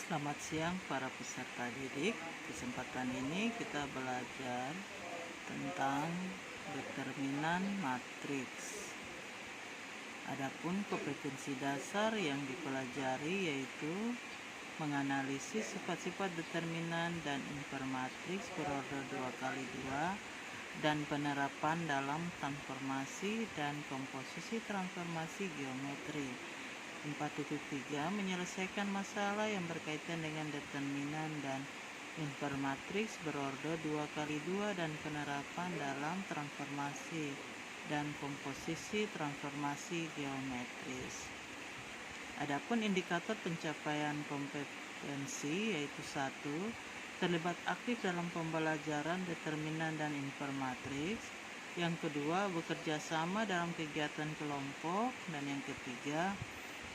Selamat siang para peserta didik. Kesempatan ini kita belajar tentang determinan matriks. Adapun kompetensi dasar yang dipelajari yaitu menganalisis sifat-sifat determinan dan informatriks berorder 2x2 dan penerapan dalam transformasi dan komposisi transformasi geometri. 4.3 menyelesaikan masalah yang berkaitan dengan determinan dan informatriks berorder 2x2 dan penerapan dalam transformasi dan komposisi transformasi geometris. Adapun indikator pencapaian kompetensi yaitu 1. Terlibat aktif dalam pembelajaran determinan dan informatriks. Yang kedua, bekerja sama dalam kegiatan kelompok. Dan yang ketiga,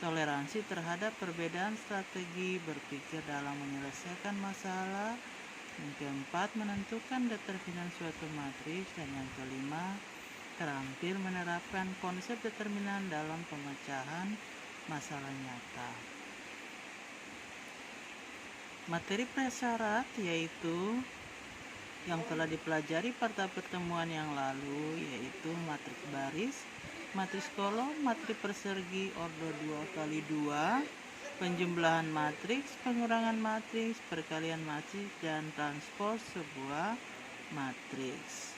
toleransi terhadap perbedaan strategi berpikir dalam menyelesaikan masalah. Yang keempat, menentukan determinan suatu matriks. Dan yang kelima, terampil menerapkan konsep determinan dalam pemecahan masalah nyata. Materi prasyarat yaitu yang telah dipelajari pada pertemuan yang lalu, yaitu matriks baris, matriks kolom, matriks persegi order 2x2, penjumlahan matriks, pengurangan matriks, perkalian matriks, dan transpose sebuah matriks.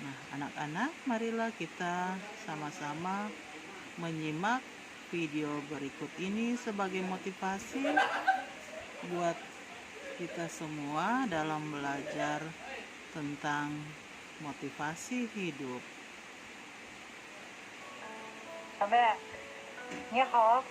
Nah, anak-anak, marilah kita sama-sama menyimak video berikut ini sebagai motivasi buat kita semua dalam belajar tentang motivasi hidup. 小妹，你好，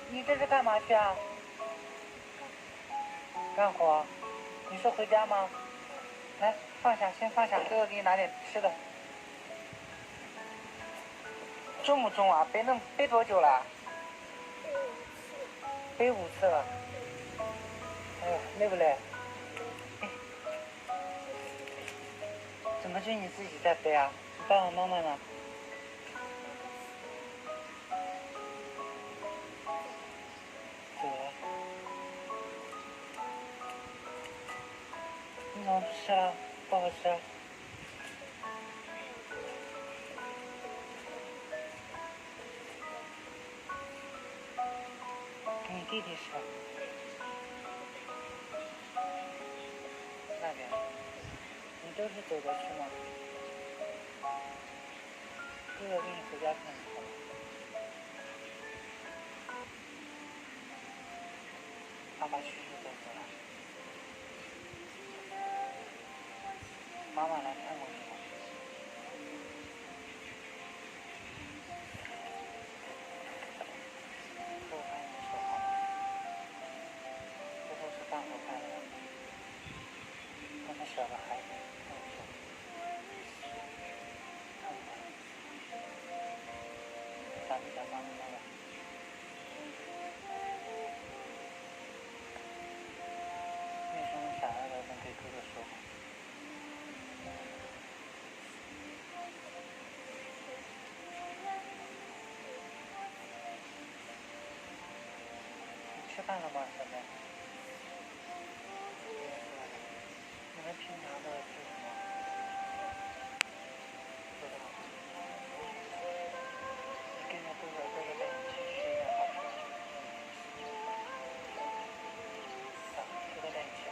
你这是干嘛去啊？干活。你是回家吗？来，放下，先放下，哥哥给你拿点吃的。重不重啊？背多久了？背5次了。哎呦，累不累？哎，怎么就你自己在背啊？爸爸妈妈呢？走了。你怎么不吃了？不好吃。给你弟弟吃。那边，你都是走着去吗？哥哥给你回家看看好吗？爸爸去就走了。妈妈来看过你吗？给我看你的手好吗？这都是干活干的，那么小的孩子看不手，看不到。咱们家妈妈妈妈。你有什么想要的能对哥哥说吗？你吃饭了吗，小妹？你们平常的是什么？做的好。你跟着哥哥，哥哥带你去吃一点好吃的。走，哥哥带你去。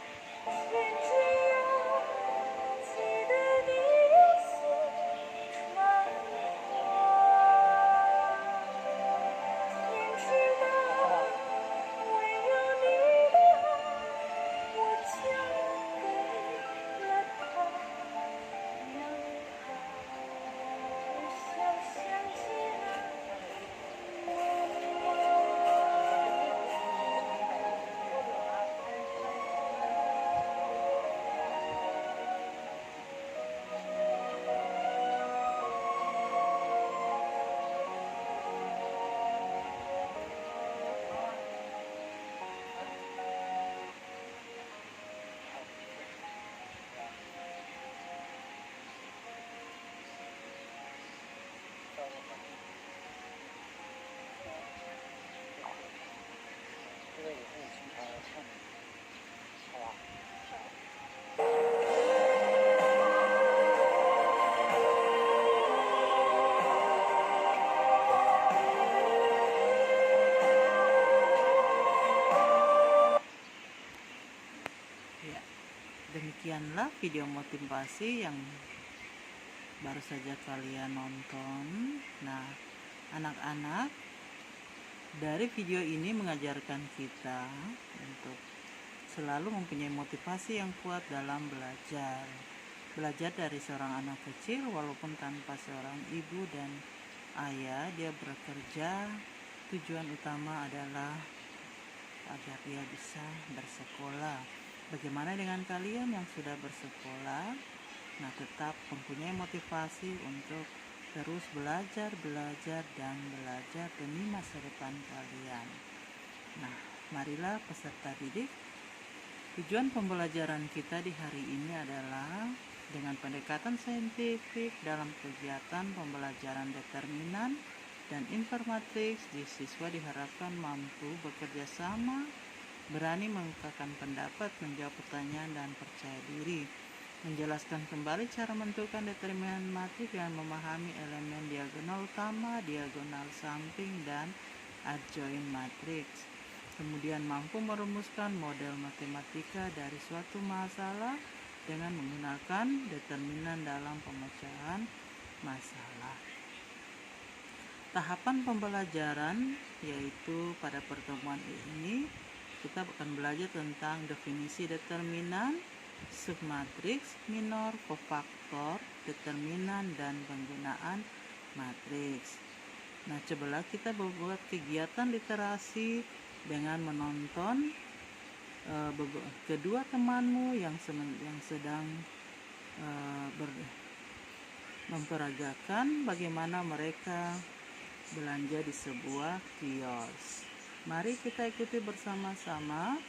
也是其他的项目，好吧？Ya, demikianlah video motivasi yang baru saja kalian nonton. Nah, anak-anak, dari video ini mengajarkan kita untuk selalu mempunyai motivasi yang kuat dalam belajar. Belajar dari seorang anak kecil walaupun tanpa seorang ibu dan ayah, dia bekerja. Tujuan utama adalah agar dia bisa bersekolah. Bagaimana dengan kalian yang sudah bersekolah? Nah, tetap mempunyai motivasi untuk terus belajar dan belajar demi masa depan kalian. Nah, marilah peserta didik, tujuan pembelajaran kita di hari ini adalah dengan pendekatan saintifik dalam kegiatan pembelajaran determinan dan informatics. Siswa diharapkan mampu bekerja sama, berani mengungkapkan pendapat, menjawab pertanyaan, dan percaya diri. Menjelaskan kembali cara menentukan determinan matrik dan memahami elemen diagonal utama, diagonal samping, dan adjoint matriks. Kemudian mampu merumuskan model matematika dari suatu masalah dengan menggunakan determinan dalam pemecahan masalah. Tahapan pembelajaran yaitu pada pertemuan ini kita akan belajar tentang definisi determinan, submatriks, minor, kofaktor, determinan, dan penggunaan matriks. Nah, cobalah kita membuat kegiatan literasi dengan menonton kedua temanmu yang sedang memperagakan bagaimana mereka belanja di sebuah kios. Mari kita ikuti bersama-sama.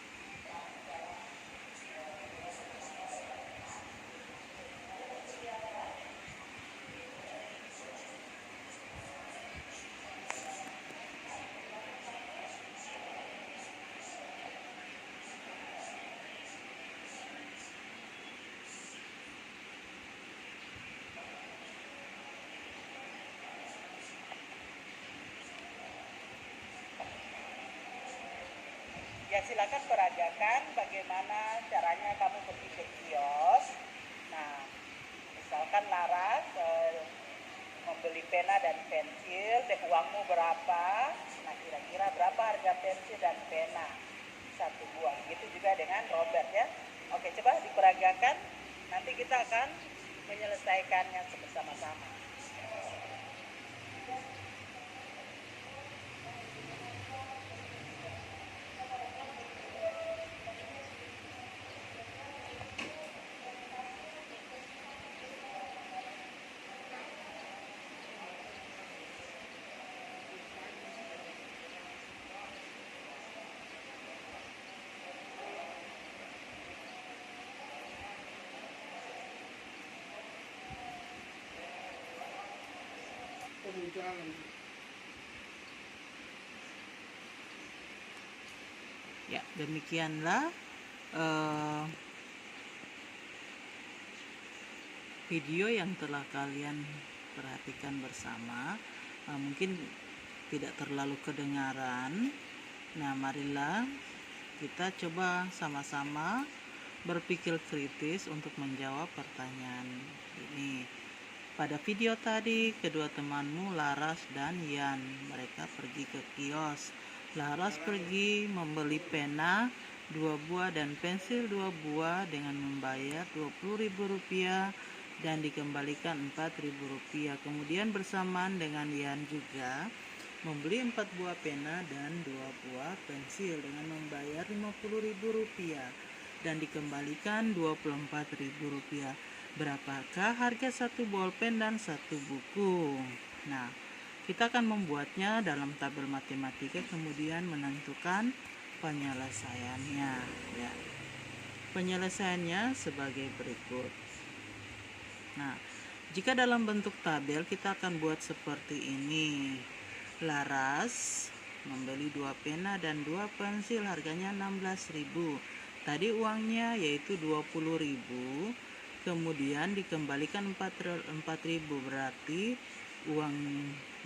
Ya, silakan peragakan bagaimana caranya kamu pergi ke kios. Nah, misalkan Laras membeli pena dan pensil, uangmu berapa? Nah, kira-kira berapa harga pensil dan pena? 1 buah. Gitu juga dengan Robert ya. Oke, coba diperagakan. Nanti kita akan menyelesaikannya bersama-sama. Ya, demikianlah video yang telah kalian perhatikan bersama. Mungkin tidak terlalu kedengaran. Nah, marilah kita coba sama-sama berpikir kritis untuk menjawab pertanyaan ini. Pada video tadi, kedua temanmu Laras dan Yan, mereka pergi ke kios. Laras pergi membeli pena 2 buah dan pensil 2 buah dengan membayar Rp20.000 dan dikembalikan Rp4.000. Kemudian bersamaan dengan Yan juga membeli 4 buah pena dan 2 buah pensil dengan membayar Rp50.000 dan dikembalikan Rp24.000. Berapakah harga 1 bolpen dan 1 buku? Nah, kita akan membuatnya dalam tabel matematika, kemudian menentukan penyelesaiannya. Ya. Penyelesaiannya sebagai berikut. Nah, jika dalam bentuk tabel kita akan buat seperti ini. Laras membeli 2 pena dan 2 pensil, harganya 16.000. Tadi uangnya yaitu 20.000, kemudian dikembalikan 4.000,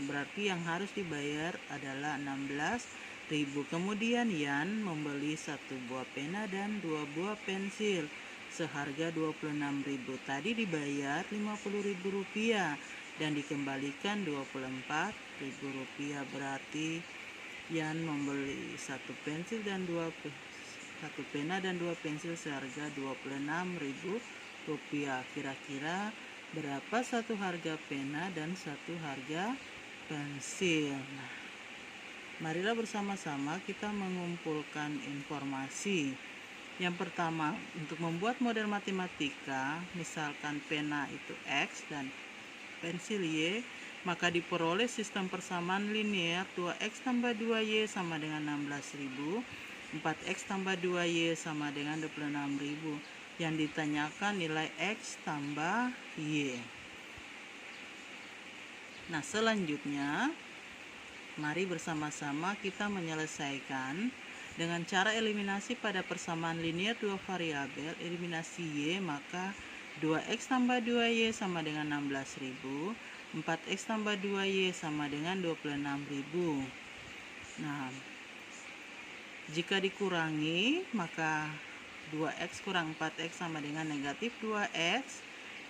berarti yang harus dibayar adalah 16.000. Kemudian Yan membeli 1 buah pena dan 2 buah pensil seharga 26.000. Tadi dibayar 50.000 rupiah dan dikembalikan 24.000 rupiah, berarti Yan membeli 1 pensil dan 1 pena dan 2 pensil seharga 26.000 rupiah. Kira-kira berapa satu harga pena dan satu harga pensil? Nah, marilah bersama-sama kita mengumpulkan informasi. Yang pertama, untuk membuat model matematika, misalkan pena itu X dan pensil Y, maka diperoleh sistem persamaan linear 2X tambah 2Y sama dengan 16.000, 4X tambah 2Y sama dengan 26.000. Yang ditanyakan nilai X tambah Y. Nah, selanjutnya mari bersama-sama kita menyelesaikan dengan cara eliminasi pada persamaan linear 2 variabel. Eliminasi Y, maka 2X tambah 2Y sama dengan 16.000, 4X tambah 2Y sama dengan 26.000. Nah, jika dikurangi, maka 2X kurang 4X sama dengan negatif 2X,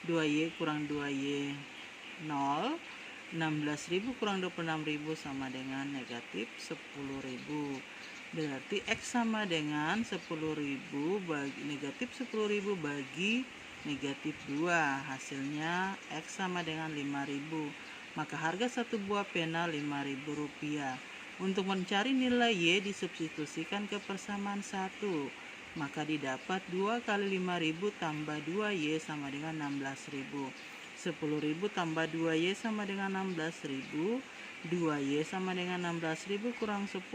2Y kurang 2Y 0, 16.000 kurang 26.000 sama dengan negatif 10.000. Berarti X sama dengan 10.000 bagi negatif 10.000 bagi negatif 2, hasilnya X sama dengan 5.000. Maka harga satu buah pena 5.000 rupiah. Untuk mencari nilai Y disubstitusikan ke persamaan 1, maka didapat 2 kali 5.000 tambah 2Y sama dengan 16.000. 10.000 tambah 2Y sama dengan 16.000. 2Y sama dengan 16.000 kurang 10.000,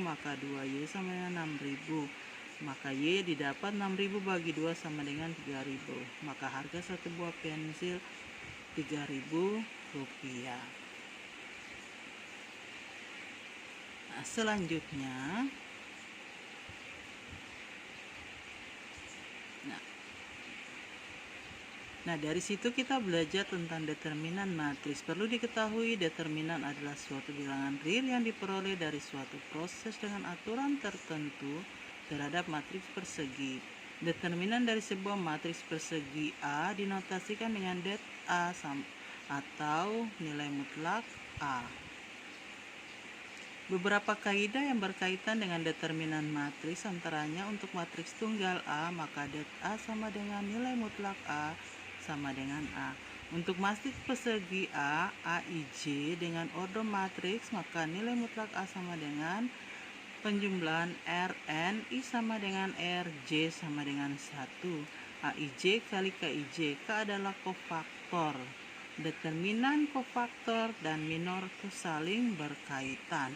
maka 2Y sama dengan 6.000. Maka Y didapat 6.000 bagi 2 sama dengan 3.000. Maka harga satu buah pensil 3.000 rupiah. Nah, selanjutnya Nah, dari situ kita belajar tentang determinan matriks. Perlu diketahui, determinan adalah suatu bilangan real yang diperoleh dari suatu proses dengan aturan tertentu terhadap matriks persegi. Determinan dari sebuah matriks persegi A dinotasikan dengan det A atau nilai mutlak A. Beberapa kaidah yang berkaitan dengan determinan matriks, antaranya untuk matriks tunggal A, maka det A sama dengan nilai mutlak A sama dengan A. Untuk matriks persegi A, AIJ dengan order matriks, maka nilai mutlak A sama dengan penjumlahan Rn, I sama dengan R, J sama dengan 1. AIJ kali KIJ, K adalah kofaktor. Determinan kofaktor dan minor itu saling berkaitan.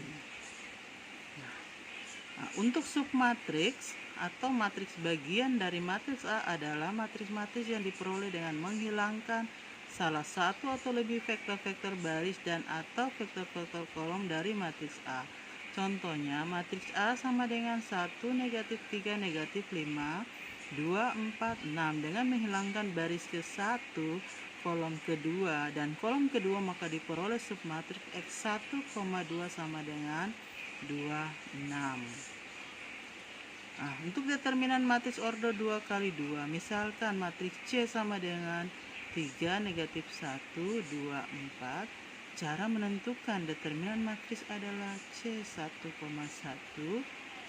Nah, untuk submatriks atau matriks bagian dari matriks A adalah matriks-matriks yang diperoleh dengan menghilangkan salah satu atau lebih vektor-vektor baris dan atau vektor-vektor kolom dari matriks A. Contohnya, matriks A sama dengan 1, negatif 3, negatif 5, 2, 4, 6 dengan menghilangkan baris ke-1, kolom kedua, dan kolom kedua, maka diperoleh submatriks X1, 2 sama dengan 2, 6. Nah, untuk determinan matriks order 2 kali 2, misalkan matriks C sama dengan 3, negatif 1, 2, 4. Cara menentukan determinan matriks adalah C1,1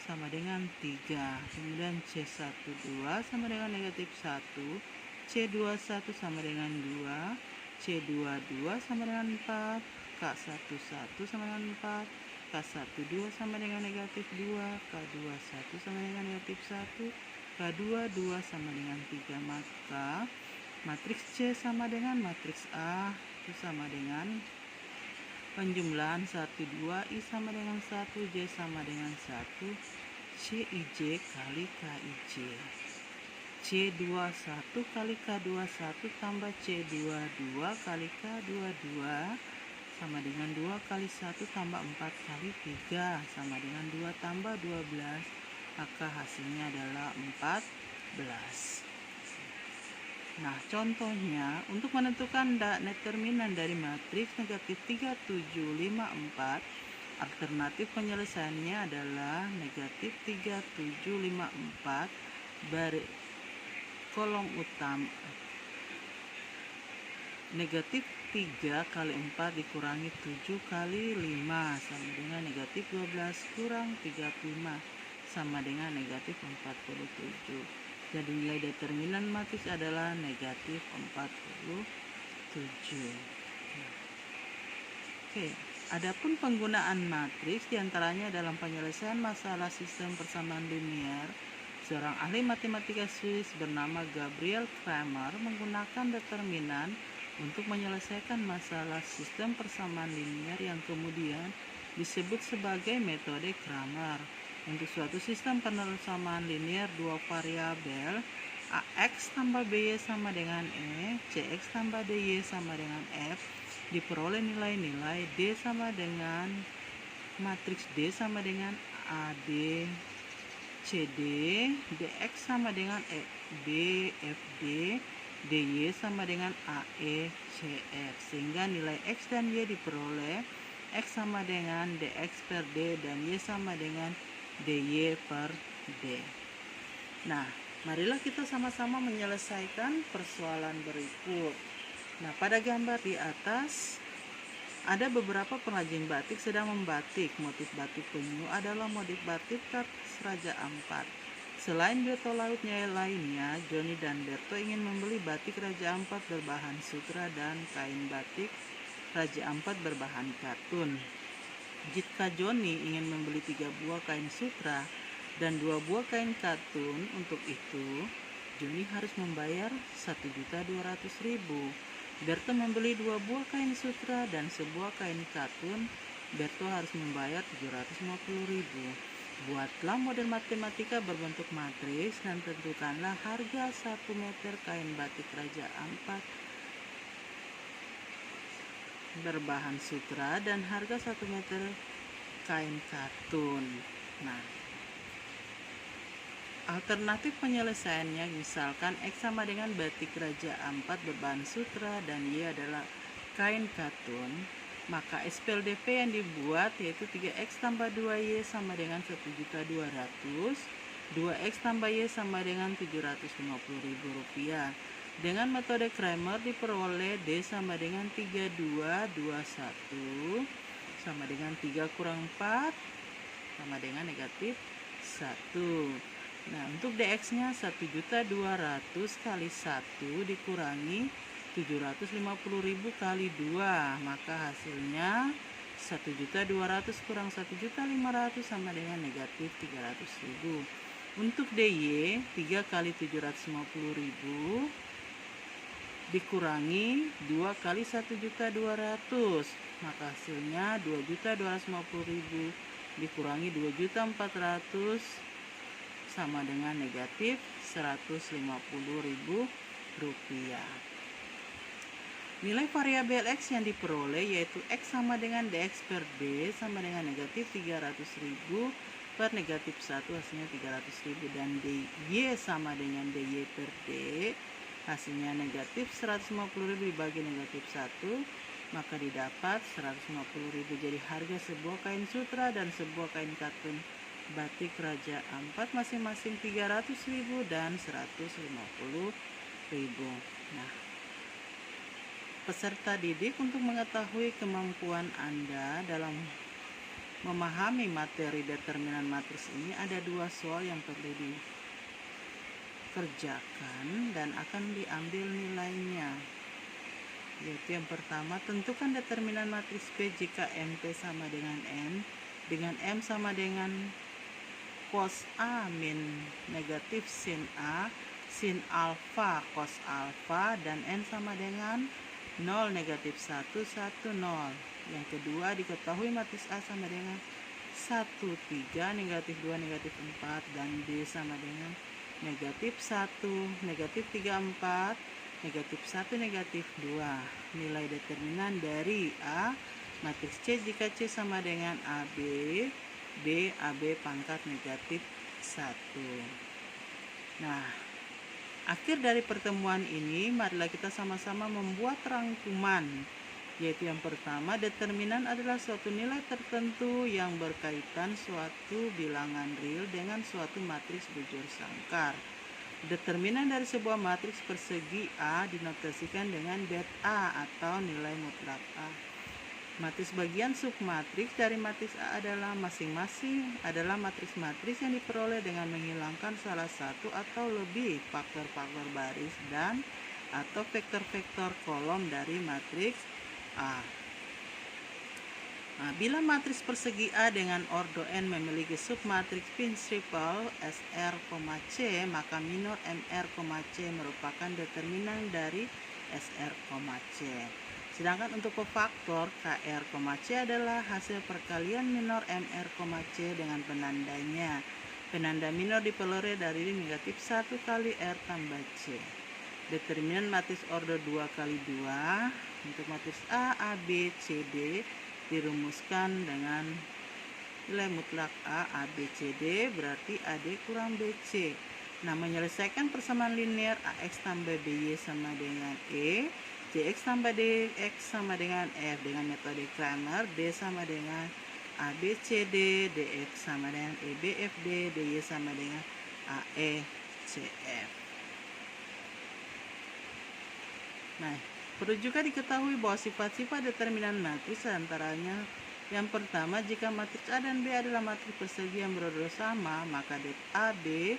sama dengan 3, kemudian C12 sama dengan negatif 1, C21 sama dengan 2, C22 sama dengan 4, K11 sama dengan 4, K12 sama dengan negatif 2, K21 sama dengan negatif 1, K22 sama dengan 3. Maka matriks C sama dengan matriks A itu sama dengan penjumlahan 1, 2, I sama dengan 1, J sama dengan 1, CIJ kali KIJ. C21 kali K21 tambah C22 kali K22 sama dengan 2 kali 1 tambah 4 kali 3 sama dengan 2 tambah 12, maka hasilnya adalah 14. Nah, contohnya untuk menentukan determinan dari matriks negatif 3, 7, 5, 4, alternatif penyelesaiannya adalah negatif 3, 7, 5, 4 kolom utama. Negatif 3 kali 4 dikurangi 7 kali 5 sama dengan negatif 12 kurang 35 sama dengan negatif 47. Jadi nilai determinan matriks adalah negatif 47. Oke, adapun penggunaan matriks diantaranya dalam penyelesaian masalah sistem persamaan linear, seorang ahli matematika Swiss bernama Gabriel Cramer menggunakan determinan untuk menyelesaikan masalah sistem persamaan linear yang kemudian disebut sebagai metode Cramer. Untuk suatu sistem persamaan linear dua variabel AX tambah BY sama dengan E, CX tambah DY sama dengan F, diperoleh nilai-nilai D sama dengan matriks D sama dengan AD CD, DX sama dengan B FD, DY sama dengan AE CF, sehingga nilai X dan Y diperoleh X sama dengan DX per D dan Y sama dengan DY per D. Nah, marilah kita sama-sama menyelesaikan persoalan berikut. Nah, pada gambar di atas ada beberapa pengrajin batik sedang membatik. Motif batik penyu adalah motif batik kertas Raja Ampat. Selain Berto lautnya lainnya, Joni dan Berto ingin membeli batik Raja Ampat berbahan sutra dan kain batik Raja Ampat berbahan katun. Jika Joni ingin membeli 3 buah kain sutra dan 2 buah kain katun, untuk itu Joni harus membayar 1.200.000. Berto membeli 2 buah kain sutra dan sebuah kain katun, Berto harus membayar 750.000. Buatlah model matematika berbentuk matriks dan tentukanlah harga 1 meter kain batik Raja Ampat berbahan sutra dan harga 1 meter kain katun. Nah, alternatif penyelesaiannya misalkan X sama dengan batik Raja Ampat berbahan sutra dan Y adalah kain katun, maka SPLDP yang dibuat yaitu 3X tambah 2Y sama dengan 1.200.000, 2X tambah Y sama dengan 750.000 rupiah. Dengan metode Cramer diperoleh D sama dengan 3221 sama dengan 3 kurang 4 sama dengan negatif 1. Nah, untuk DX nya 1.200.000 kali 1 dikurangi 750.000 kali 2, maka hasilnya 1.200.000 kurang 1.500.000 sama dengan negatif 300.000. Untuk DY 3 kali 750.000 dikurangi 2 kali 1.200.000, maka hasilnya 2.250.000 dikurangi 2.400.000 sama dengan negatif 150.000 rupiah. Nilai variabel X yang diperoleh yaitu X sama dengan DX per D sama dengan negatif 300.000 per negatif 1, hasilnya 300.000, dan DY sama dengan DY per D hasilnya negatif 150.000 dibagi negatif 1, maka didapat 150.000. Jadi harga sebuah kain sutra dan sebuah kain katun batik Raja Ampat masing-masing 300.000 dan 150.000. Nah, peserta didik untuk mengetahui kemampuan Anda dalam memahami materi determinan matriks ini, ada 2 soal yang perlu dikerjakan dan akan diambil nilainya. Yaitu yang pertama, tentukan determinan matriks P jika MP sama dengan N, dengan M sama dengan cos A min negatif sin A, sin alfa cos alfa, dan N sama dengan 0 negatif 1, 1, 0. Yang kedua, diketahui matriks A sama dengan 1, 3, negatif 2, negatif 4, dan D sama dengan negatif 1, negatif 3, 4, negatif 1, negatif 2. Nilai determinan dari A Matriks C jika C sama dengan AB, B, AB pangkat negatif 1. Nah, akhir dari pertemuan ini, marilah kita sama-sama membuat rangkuman, yaitu yang pertama, determinan adalah suatu nilai tertentu yang berkaitan suatu bilangan real dengan suatu matriks bujur sangkar. Determinan dari sebuah matriks persegi A dinotasikan dengan det A atau nilai mutlak A. Matriks bagian submatriks dari matriks A adalah masing-masing adalah matriks-matriks yang diperoleh dengan menghilangkan salah satu atau lebih faktor-faktor baris dan atau vektor-vektor kolom dari matriks A. Nah, bila matriks persegi A dengan ordo n memiliki submatriks prinsipal SR, C, maka minor MR, C merupakan determinan dari SR, C. Sedangkan untuk kofaktor KR, C adalah hasil perkalian minor MR, C dengan penandanya. Penanda minor diperoleh dari negatif 1 kali R tambah C. Determinan matriks ordo 2 kali 2 untuk matriks A, B, C, D dirumuskan dengan nilai mutlak A, B, C, D berarti AD kurang BC. Nah, menyelesaikan persamaan linear AX tambah BY sama dengan E, CX tambah DX sama dengan F dengan metode Cramer, D sama dengan ABCD, DX sama dengan EBFD, DY sama dengan AECF. Nah, perlu juga diketahui bahwa sifat-sifat determinan matriks antaranya yang pertama, jika matriks A dan B adalah matriks persegi yang berordo sama, maka det AB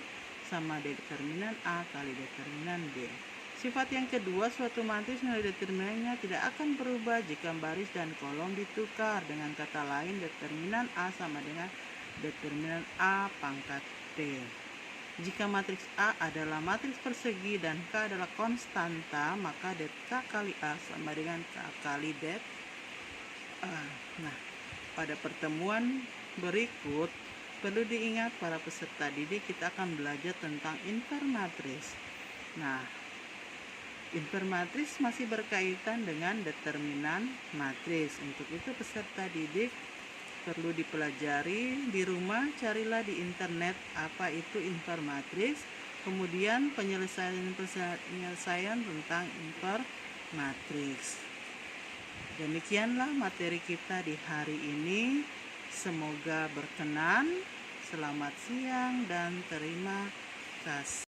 sama determinan A kali determinan B. Sifat yang kedua, suatu matriks nilai determinannya tidak akan berubah jika baris dan kolom ditukar. Dengan kata lain, determinan A sama dengan determinan A pangkat P. Jika matriks A adalah matriks persegi dan K adalah konstanta, maka det K kali A sama dengan K kali det A. Nah, pada pertemuan berikut, perlu diingat para peserta didik kita akan belajar tentang invermatriks. Nah, invermatriks masih berkaitan dengan determinan matriks. Untuk itu peserta didik perlu dipelajari di rumah, carilah di internet apa itu invermatriks, kemudian penyelesaian tentang invermatriks. Demikianlah materi kita di hari ini. Semoga berkenan. Selamat siang dan terima kasih.